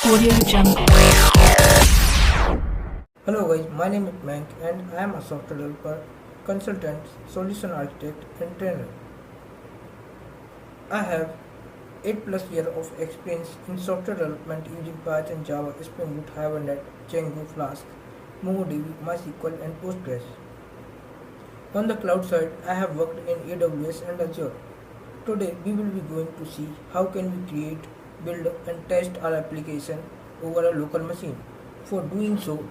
Audio Jungle. Hello guys, my name is Mank and I am a software developer, consultant, solution architect and trainer. I have 8 plus years of experience in software development using Python, Java, Spring Boot, Hibernate, Django, Flask, MongoDB, MySQL and Postgres. On the cloud side, I have worked in AWS and Azure. Today we will be going to see how can we create, build and test our application over a local machine. For doing so,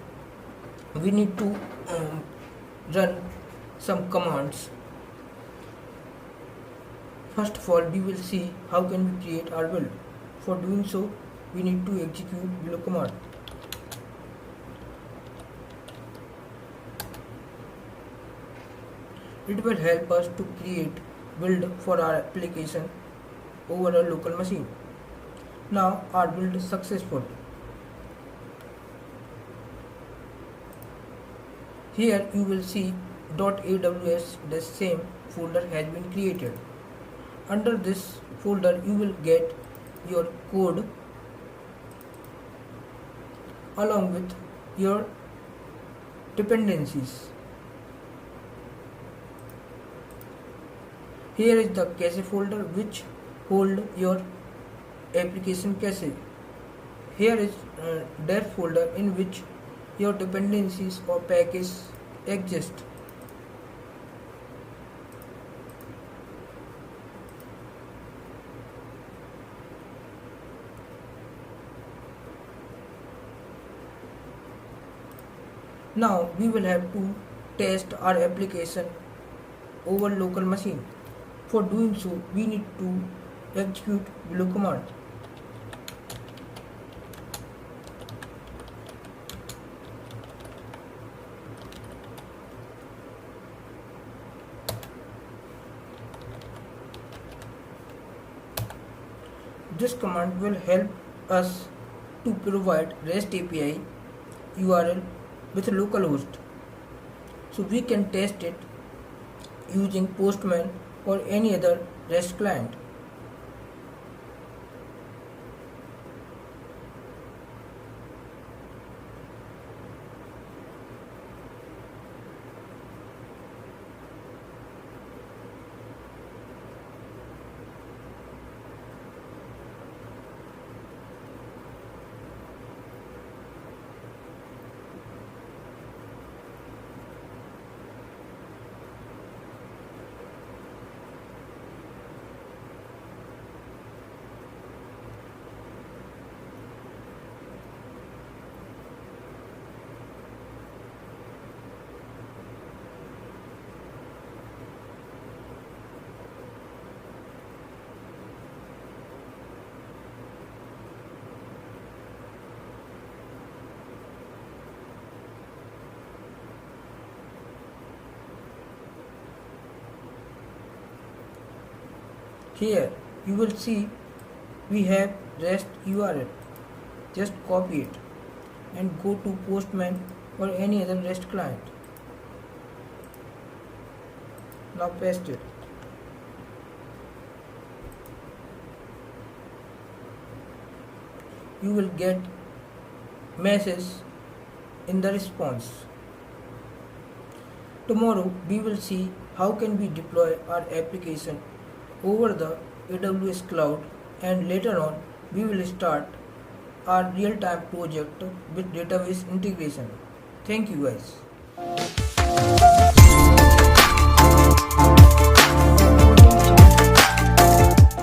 we need to run some commands. First of all, we will see how can we create our build. For doing so, we need to execute below command. It will help us to create build for our application over a local machine. Now our build is successful. Here you will see .aws .same folder has been created. Under this folder you will get your code along with your dependencies. Here is the cache folder which hold your application cache. Here is dev folder in which your dependencies or packages exist. Now we will have to test our application over local machine. For doing so, we need to execute below command. This command will help us to provide REST API URL with localhost, so we can test it using Postman or any other REST client. Here you will see we have REST URL. Just copy it and go to Postman or any other REST client. Now paste it. You will get message in the response. Tomorrow we will see how can we deploy our application over the AWS cloud, and later on we will start our real-time project with database integration. Thank you guys.